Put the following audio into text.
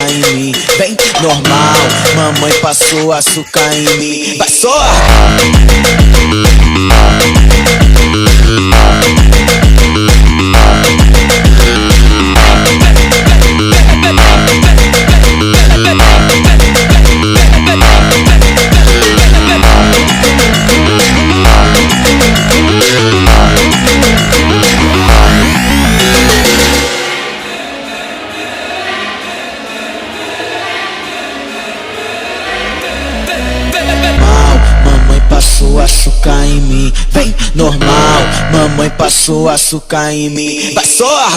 em mim. Vem, normal, mamãe passou açúcar em mim. Vai só! Passou açúcar em mim, vem normal, mamãe passou açúcar em mim. Vai só!